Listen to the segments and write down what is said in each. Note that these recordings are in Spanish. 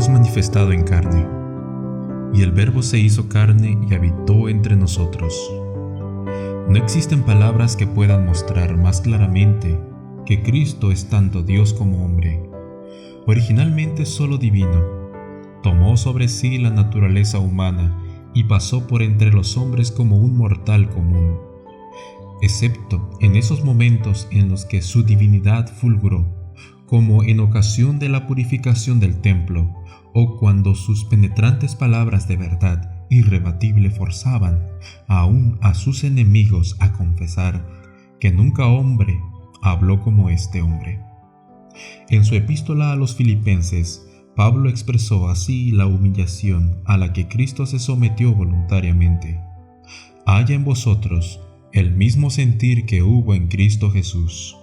Dios manifestado en carne. Y el Verbo se hizo carne y habitó entre nosotros. No existen palabras que puedan mostrar más claramente que Cristo es tanto Dios como hombre. Originalmente solo divino, tomó sobre sí la naturaleza humana y pasó por entre los hombres como un mortal común, excepto en esos momentos en los que su divinidad fulguró, como en ocasión de la purificación del templo, o cuando sus penetrantes palabras de verdad irrebatible forzaban aún a sus enemigos a confesar que nunca hombre habló como este hombre. En su epístola a los Filipenses, Pablo expresó así la humillación a la que Cristo se sometió voluntariamente. Haya en vosotros el mismo sentir que hubo en Cristo Jesús,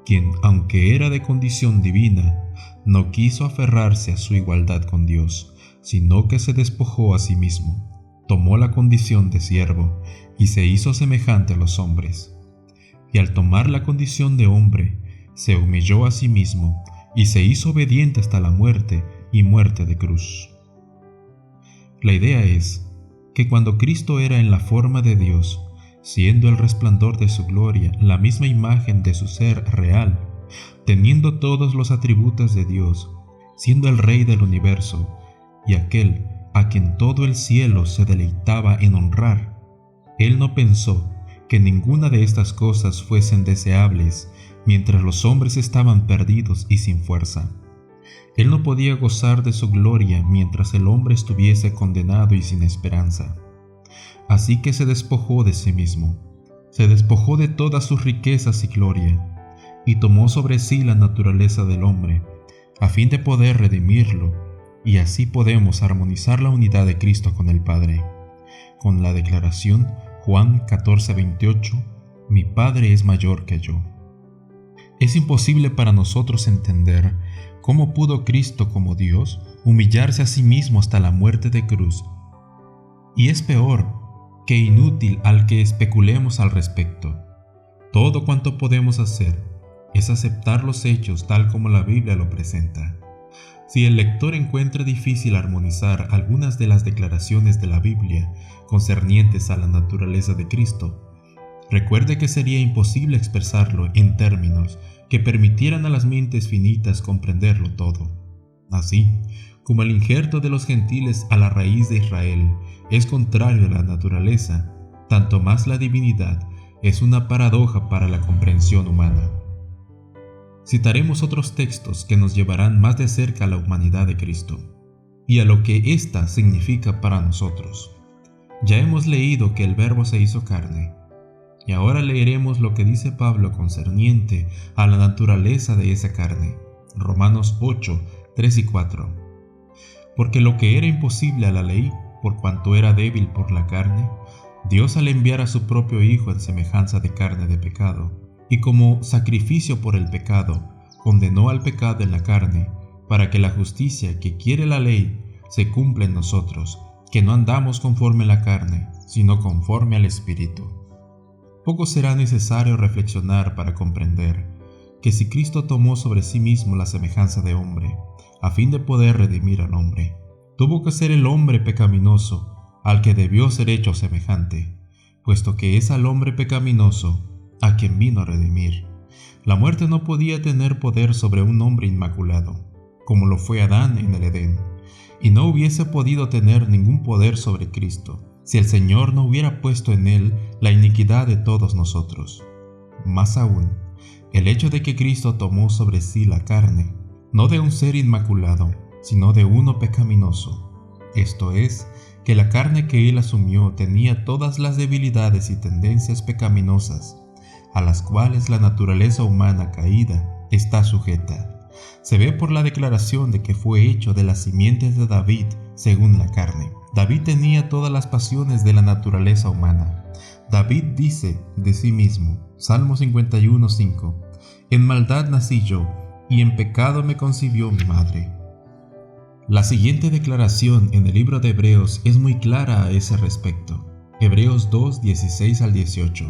quien, aunque era de condición divina, no quiso aferrarse a su igualdad con Dios, sino que se despojó a sí mismo, tomó la condición de siervo y se hizo semejante a los hombres. Y al tomar la condición de hombre, se humilló a sí mismo y se hizo obediente hasta la muerte y muerte de cruz. La idea es que cuando Cristo era en la forma de Dios, siendo el resplandor de su gloria la misma imagen de su ser real, teniendo todos los atributos de Dios, siendo el Rey del universo y aquel a quien todo el cielo se deleitaba en honrar, Él no pensó que ninguna de estas cosas fuesen deseables mientras los hombres estaban perdidos y sin fuerza. Él no podía gozar de su gloria mientras el hombre estuviese condenado y sin esperanza. Así que se despojó de sí mismo, se despojó de todas sus riquezas y gloria, y tomó sobre sí la naturaleza del hombre, a fin de poder redimirlo, y así podemos armonizar la unidad de Cristo con el Padre, con la declaración Juan 14:28, mi Padre es mayor que yo. Es imposible para nosotros entender cómo pudo Cristo como Dios humillarse a sí mismo hasta la muerte de cruz, y es peor que inútil al que especulemos al respecto. Todo cuanto podemos hacer es aceptar los hechos tal como la Biblia lo presenta. Si el lector encuentra difícil armonizar algunas de las declaraciones de la Biblia concernientes a la naturaleza de Cristo, recuerde que sería imposible expresarlo en términos que permitieran a las mentes finitas comprenderlo todo. Así, como el injerto de los gentiles a la raíz de Israel es contrario a la naturaleza, tanto más la divinidad es una paradoja para la comprensión humana. Citaremos otros textos que nos llevarán más de cerca a la humanidad de Cristo y a lo que ésta significa para nosotros. Ya hemos leído que el Verbo se hizo carne, y ahora leeremos lo que dice Pablo concerniente a la naturaleza de esa carne. Romanos 8, 3 y 4. Porque lo que era imposible a la ley, por cuanto era débil por la carne, Dios al enviar a su propio Hijo en semejanza de carne de pecado, y como sacrificio por el pecado, condenó al pecado en la carne, para que la justicia que quiere la ley se cumpla en nosotros, que no andamos conforme a la carne, sino conforme al Espíritu. Poco será necesario reflexionar para comprender que si Cristo tomó sobre sí mismo la semejanza de hombre, a fin de poder redimir al hombre, tuvo que ser el hombre pecaminoso al que debió ser hecho semejante, puesto que es al hombre pecaminoso a quien vino a redimir. La muerte no podía tener poder sobre un hombre inmaculado, como lo fue Adán en el Edén, y no hubiese podido tener ningún poder sobre Cristo si el Señor no hubiera puesto en él la iniquidad de todos nosotros. Más aún, el hecho de que Cristo tomó sobre sí la carne, no de un ser inmaculado, sino de uno pecaminoso, esto es, que la carne que él asumió tenía todas las debilidades y tendencias pecaminosas, a las cuales la naturaleza humana caída está sujeta. Se ve por la declaración de que fue hecho de las simientes de David según la carne. David tenía todas las pasiones de la naturaleza humana. David dice de sí mismo, Salmo 51:5, en maldad nací yo, y en pecado me concibió mi madre. La siguiente declaración en el libro de Hebreos es muy clara a ese respecto. Hebreos 2:16 al 18.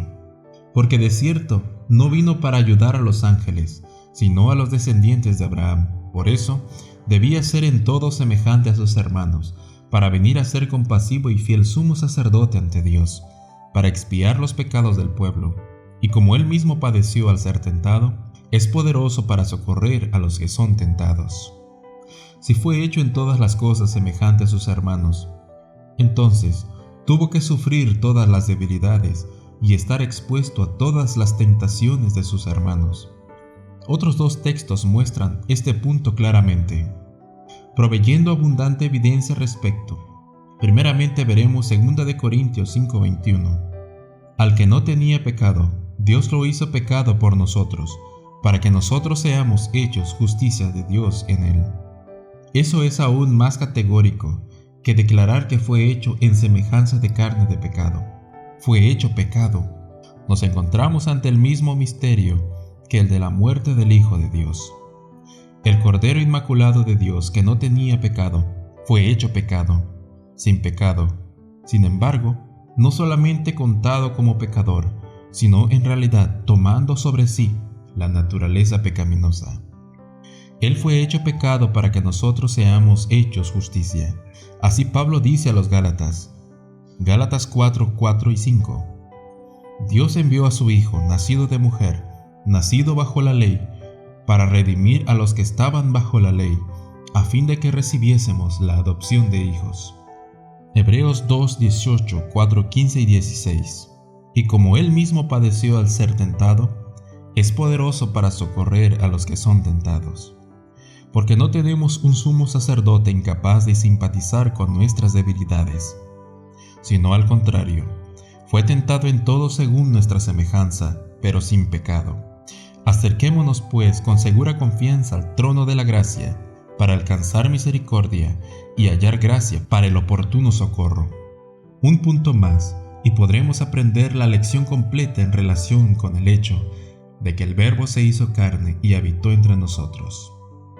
Porque de cierto no vino para ayudar a los ángeles, sino a los descendientes de Abraham. Por eso, debía ser en todo semejante a sus hermanos, para venir a ser compasivo y fiel sumo sacerdote ante Dios, para expiar los pecados del pueblo. Y como él mismo padeció al ser tentado, es poderoso para socorrer a los que son tentados. Si fue hecho en todas las cosas semejante a sus hermanos, entonces tuvo que sufrir todas las debilidades y estar expuesto a todas las tentaciones de sus hermanos. Otros dos textos muestran este punto claramente, proveyendo abundante evidencia al respecto. Primeramente veremos 2 de Corintios 5:21. Al que no tenía pecado, Dios lo hizo pecado por nosotros, para que nosotros seamos hechos justicia de Dios en él. Eso es aún más categórico que declarar que fue hecho en semejanza de carne de pecado. Fue hecho pecado. Nos encontramos ante el mismo misterio que el de la muerte del Hijo de Dios. El Cordero Inmaculado de Dios, que no tenía pecado, fue hecho pecado, sin pecado. Sin embargo, no solamente contado como pecador, sino en realidad tomando sobre sí la naturaleza pecaminosa. Él fue hecho pecado para que nosotros seamos hechos justicia. Así Pablo dice a los Gálatas, Gálatas 4, 4 y 5. Dios envió a su Hijo, nacido de mujer, nacido bajo la ley, para redimir a los que estaban bajo la ley, a fin de que recibiésemos la adopción de hijos. Hebreos 2, 18, 4, 15 y 16. Y como él mismo padeció al ser tentado, es poderoso para socorrer a los que son tentados. Porque no tenemos un sumo sacerdote incapaz de simpatizar con nuestras debilidades, sino al contrario, fue tentado en todo según nuestra semejanza, pero sin pecado. Acerquémonos pues con segura confianza al trono de la gracia, para alcanzar misericordia y hallar gracia para el oportuno socorro. Un punto más, y podremos aprender la lección completa en relación con el hecho de que el Verbo se hizo carne y habitó entre nosotros.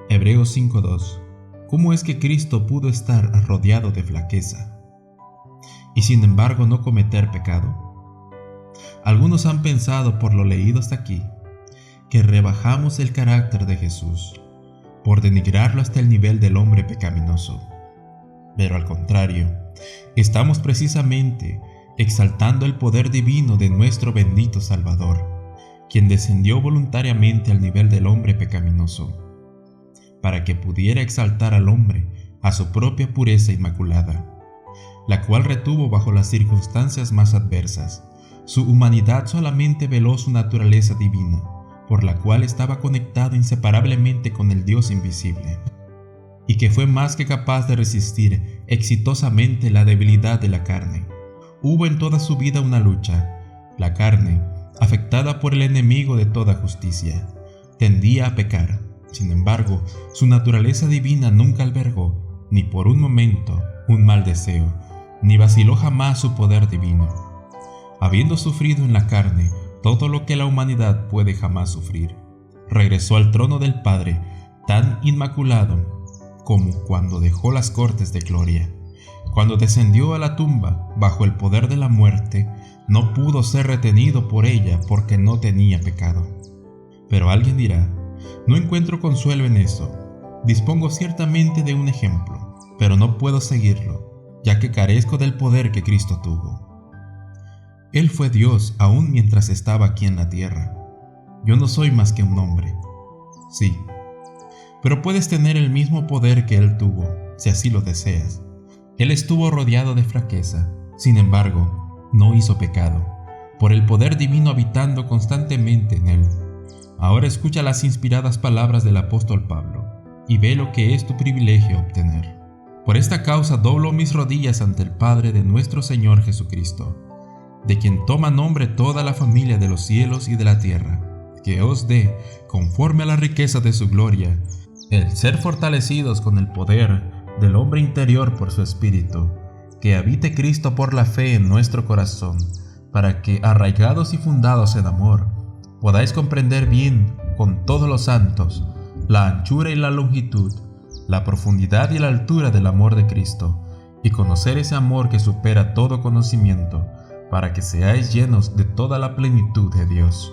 Hebreos 5:2. ¿Cómo es que Cristo pudo estar rodeado de flaqueza y sin embargo no cometer pecado? Algunos han pensado por lo leído hasta aquí que rebajamos el carácter de Jesús por denigrarlo hasta el nivel del hombre pecaminoso. Pero al contrario, estamos precisamente exaltando el poder divino de nuestro bendito Salvador, quien descendió voluntariamente al nivel del hombre pecaminoso, para que pudiera exaltar al hombre a su propia pureza inmaculada, la cual retuvo bajo las circunstancias más adversas. Su humanidad solamente veló su naturaleza divina, por la cual estaba conectado inseparablemente con el Dios invisible, y que fue más que capaz de resistir exitosamente la debilidad de la carne. Hubo en toda su vida una lucha. La carne, afectada por el enemigo de toda justicia, tendía a pecar. Sin embargo, su naturaleza divina nunca albergó, ni por un momento, un mal deseo, ni vaciló jamás su poder divino. Habiendo sufrido en la carne todo lo que la humanidad puede jamás sufrir, regresó al trono del Padre tan inmaculado como cuando dejó las cortes de gloria. Cuando descendió a la tumba bajo el poder de la muerte, no pudo ser retenido por ella porque no tenía pecado. Pero alguien dirá, no encuentro consuelo en eso. Dispongo ciertamente de un ejemplo, pero no puedo seguirlo, ya que carezco del poder que Cristo tuvo. Él fue Dios aún mientras estaba aquí en la tierra. Yo no soy más que un hombre. Sí, pero puedes tener el mismo poder que Él tuvo, si así lo deseas. Él estuvo rodeado de flaqueza, sin embargo, no hizo pecado, por el poder divino habitando constantemente en Él. Ahora escucha las inspiradas palabras del apóstol Pablo, y ve lo que es tu privilegio obtener. Por esta causa doblo mis rodillas ante el Padre de nuestro Señor Jesucristo, de quien toma nombre toda la familia de los cielos y de la tierra, que os dé, conforme a la riqueza de su gloria, el ser fortalecidos con el poder del hombre interior por su Espíritu, que habite Cristo por la fe en nuestro corazón, para que, arraigados y fundados en amor, podáis comprender bien con todos los santos la anchura y la longitud, la profundidad y la altura del amor de Cristo, y conocer ese amor que supera todo conocimiento, para que seáis llenos de toda la plenitud de Dios.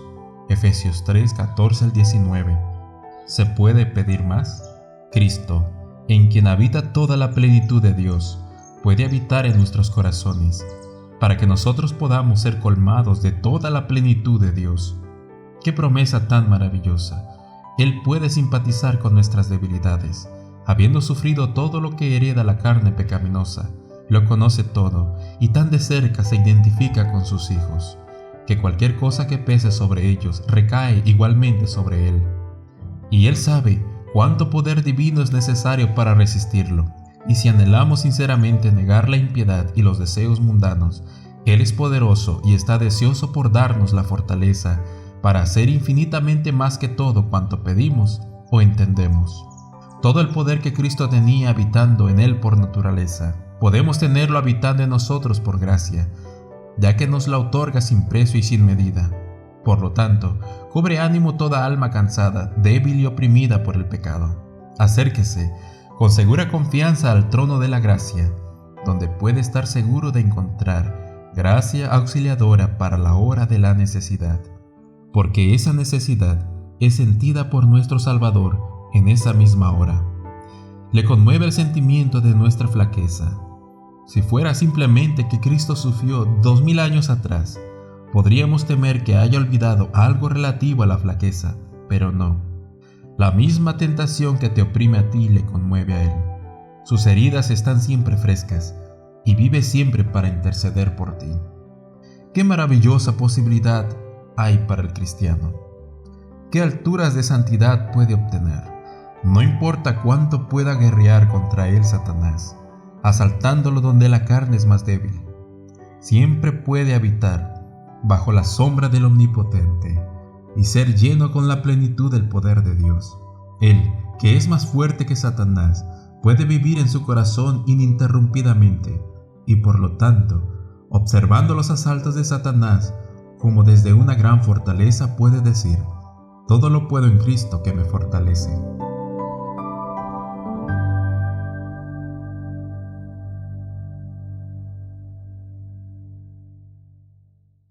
Efesios 3, 14 al 19. ¿Se puede pedir más? Cristo, en quien habita toda la plenitud de Dios, puede habitar en nuestros corazones, para que nosotros podamos ser colmados de toda la plenitud de Dios. ¡Qué promesa tan maravillosa! Él puede simpatizar con nuestras debilidades, habiendo sufrido todo lo que hereda la carne pecaminosa. Lo conoce todo y tan de cerca se identifica con sus hijos, que cualquier cosa que pese sobre ellos recae igualmente sobre Él. Y Él sabe cuánto poder divino es necesario para resistirlo, y si anhelamos sinceramente negar la impiedad y los deseos mundanos, Él es poderoso y está deseoso por darnos la fortaleza para hacer infinitamente más que todo cuanto pedimos o entendemos. Todo el poder que Cristo tenía habitando en Él por naturaleza, podemos tenerlo habitando en nosotros por gracia, ya que nos la otorga sin precio y sin medida. Por lo tanto, cobre ánimo toda alma cansada, débil y oprimida por el pecado. Acérquese con segura confianza al trono de la gracia, donde puede estar seguro de encontrar gracia auxiliadora para la hora de la necesidad, porque esa necesidad es sentida por nuestro Salvador en esa misma hora. Le conmueve el sentimiento de nuestra flaqueza. Si fuera simplemente que Cristo sufrió 2000 años atrás, podríamos temer que haya olvidado algo relativo a la flaqueza, pero no. La misma tentación que te oprime a ti le conmueve a Él. Sus heridas están siempre frescas y vive siempre para interceder por ti. ¡Qué maravillosa posibilidad hay para el cristiano! ¿Qué alturas de santidad puede obtener? No importa cuánto pueda guerrear contra él Satanás, asaltándolo donde la carne es más débil. Siempre puede habitar bajo la sombra del Omnipotente y ser lleno con la plenitud del poder de Dios. Él, que es más fuerte que Satanás, puede vivir en su corazón ininterrumpidamente y por lo tanto, observando los asaltos de Satanás, como desde una gran fortaleza puede decir: todo lo puedo en Cristo que me fortalece.